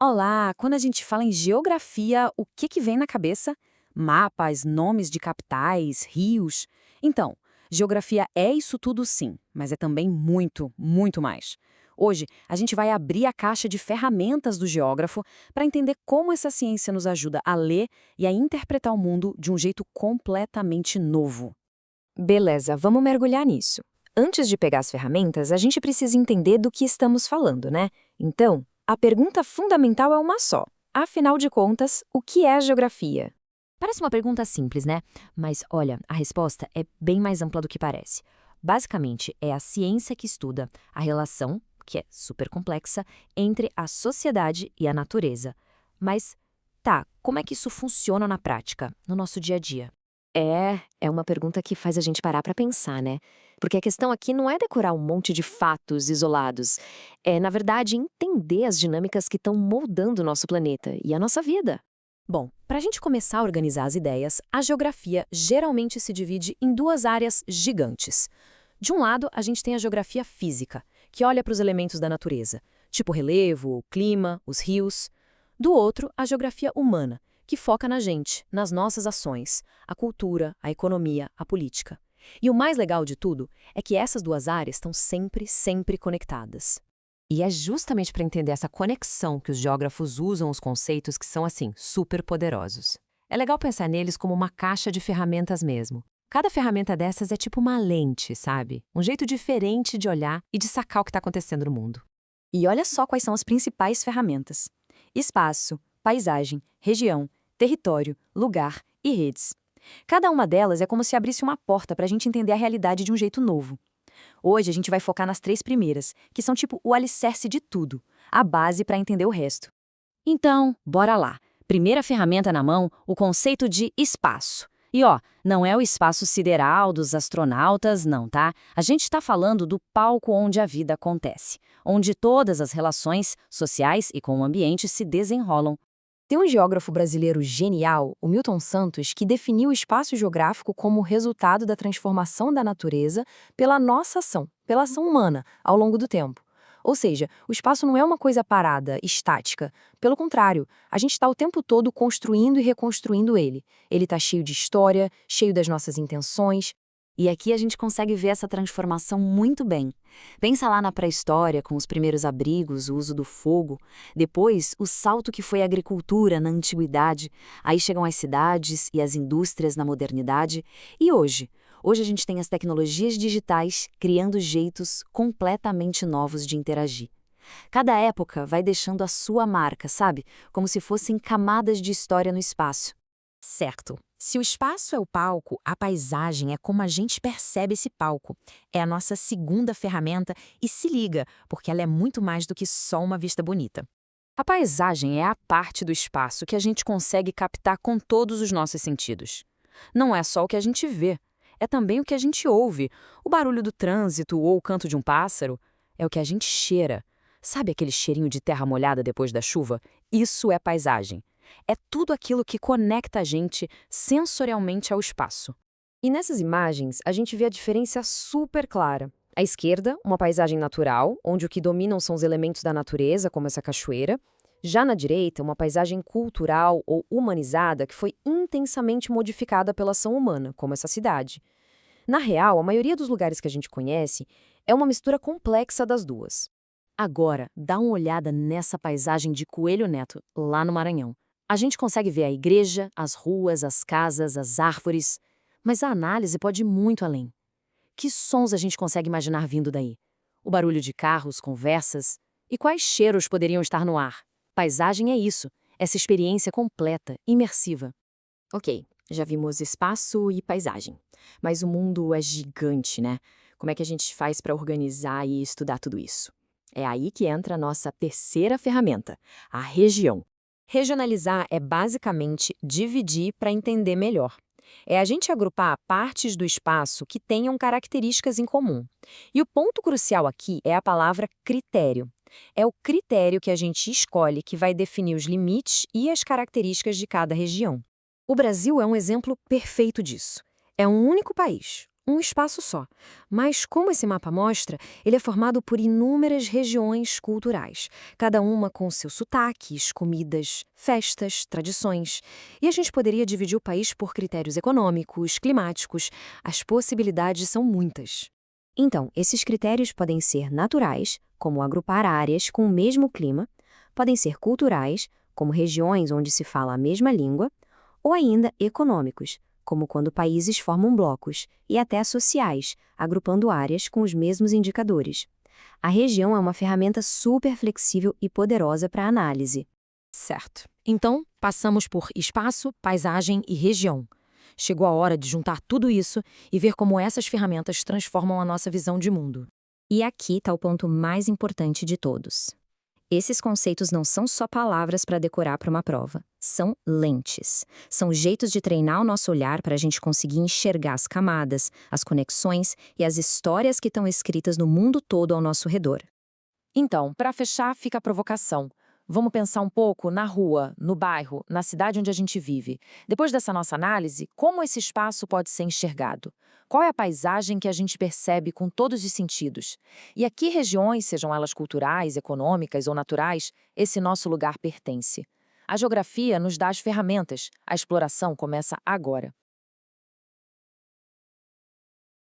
Olá, quando a gente fala em geografia, o que vem na cabeça? Mapas, nomes de capitais, rios. Então, geografia é isso tudo sim, mas é também muito, muito mais. Hoje, a gente vai abrir a caixa de ferramentas do geógrafo para entender como essa ciência nos ajuda a ler e a interpretar o mundo de um jeito completamente novo. Beleza, vamos mergulhar nisso. Antes de pegar as ferramentas, a gente precisa entender do que estamos falando, né? Então, a pergunta fundamental é uma só. Afinal de contas, o que é geografia? Parece uma pergunta simples, né? Mas olha, a resposta é bem mais ampla do que parece. Basicamente, é a ciência que estuda a relação, que é super complexa, entre a sociedade e a natureza. Mas, tá, como é que isso funciona na prática, no nosso dia a dia? É uma pergunta que faz a gente parar para pensar, né? Porque a questão aqui não é decorar um monte de fatos isolados. É, na verdade, entender as dinâmicas que estão moldando o nosso planeta e a nossa vida. Bom, para a gente começar a organizar as ideias, a geografia geralmente se divide em duas áreas gigantes. De um lado, a gente tem a geografia física, que olha para os elementos da natureza, tipo o relevo, o clima, os rios. Do outro, a geografia humana, que foca na gente, nas nossas ações, a cultura, a economia, a política. E o mais legal de tudo é que essas duas áreas estão sempre, sempre conectadas. E é justamente para entender essa conexão que os geógrafos usam os conceitos que são, assim, super poderosos. É legal pensar neles como uma caixa de ferramentas mesmo. Cada ferramenta dessas é tipo uma lente, sabe? Um jeito diferente de olhar e de sacar o que está acontecendo no mundo. E olha só quais são as principais ferramentas: espaço, paisagem, região, território, lugar e redes. Cada uma delas é como se abrisse uma porta para a gente entender a realidade de um jeito novo. Hoje a gente vai focar nas três primeiras, que são tipo o alicerce de tudo, a base para entender o resto. Então, bora lá. Primeira ferramenta na mão, o conceito de espaço. E ó, não é o espaço sideral dos astronautas, não, tá? A gente está falando do palco onde a vida acontece, onde todas as relações sociais e com o ambiente se desenrolam. Tem um geógrafo brasileiro genial, o Milton Santos, que definiu o espaço geográfico como resultado da transformação da natureza pela nossa ação, pela ação humana, ao longo do tempo. Ou seja, o espaço não é uma coisa parada, estática. Pelo contrário, a gente está o tempo todo construindo e reconstruindo ele. Ele está cheio de história, cheio das nossas intenções. E aqui a gente consegue ver essa transformação muito bem. Pensa lá na pré-história, com os primeiros abrigos, o uso do fogo. Depois, o salto que foi a agricultura na antiguidade. Aí chegam as cidades e as indústrias na modernidade. E hoje? Hoje a gente tem as tecnologias digitais criando jeitos completamente novos de interagir. Cada época vai deixando a sua marca, sabe? Como se fossem camadas de história no espaço. Certo. Se o espaço é o palco, a paisagem é como a gente percebe esse palco. É a nossa segunda ferramenta e se liga, porque ela é muito mais do que só uma vista bonita. A paisagem é a parte do espaço que a gente consegue captar com todos os nossos sentidos. Não é só o que a gente vê, é também o que a gente ouve. O barulho do trânsito ou o canto de um pássaro é o que a gente cheira. Sabe aquele cheirinho de terra molhada depois da chuva? Isso é paisagem. É tudo aquilo que conecta a gente sensorialmente ao espaço. E nessas imagens, a gente vê a diferença super clara. À esquerda, uma paisagem natural, onde o que dominam são os elementos da natureza, como essa cachoeira. Já na direita, uma paisagem cultural ou humanizada que foi intensamente modificada pela ação humana, como essa cidade. Na real, a maioria dos lugares que a gente conhece é uma mistura complexa das duas. Agora, dá uma olhada nessa paisagem de Coelho Neto, lá no Maranhão. A gente consegue ver a igreja, as ruas, as casas, as árvores, mas a análise pode ir muito além. Que sons a gente consegue imaginar vindo daí? O barulho de carros, conversas? E quais cheiros poderiam estar no ar? Paisagem é isso, essa experiência completa, imersiva. Ok, já vimos espaço e paisagem. Mas o mundo é gigante, né? Como é que a gente faz para organizar e estudar tudo isso? É aí que entra a nossa terceira ferramenta, a região. Regionalizar é basicamente dividir para entender melhor. É a gente agrupar partes do espaço que tenham características em comum. E o ponto crucial aqui é a palavra critério. É o critério que a gente escolhe que vai definir os limites e as características de cada região. O Brasil é um exemplo perfeito disso. É um único país, Um espaço só. Mas, como esse mapa mostra, ele é formado por inúmeras regiões culturais, cada uma com seus sotaques, comidas, festas, tradições. E a gente poderia dividir o país por critérios econômicos, climáticos. As possibilidades são muitas. Então, esses critérios podem ser naturais, como agrupar áreas com o mesmo clima, podem ser culturais, como regiões onde se fala a mesma língua, ou ainda econômicos, como quando países formam blocos, e até sociais, agrupando áreas com os mesmos indicadores. A região é uma ferramenta super flexível e poderosa para análise. Certo. Então, passamos por espaço, paisagem e região. Chegou a hora de juntar tudo isso e ver como essas ferramentas transformam a nossa visão de mundo. E aqui está o ponto mais importante de todos. Esses conceitos não são só palavras para decorar para uma prova. São lentes. São jeitos de treinar o nosso olhar para a gente conseguir enxergar as camadas, as conexões e as histórias que estão escritas no mundo todo ao nosso redor. Então, para fechar, fica a provocação. Vamos pensar um pouco na rua, no bairro, na cidade onde a gente vive. Depois dessa nossa análise, como esse espaço pode ser enxergado? Qual é a paisagem que a gente percebe com todos os sentidos? E a que regiões, sejam elas culturais, econômicas ou naturais, esse nosso lugar pertence? A geografia nos dá as ferramentas. A exploração começa agora.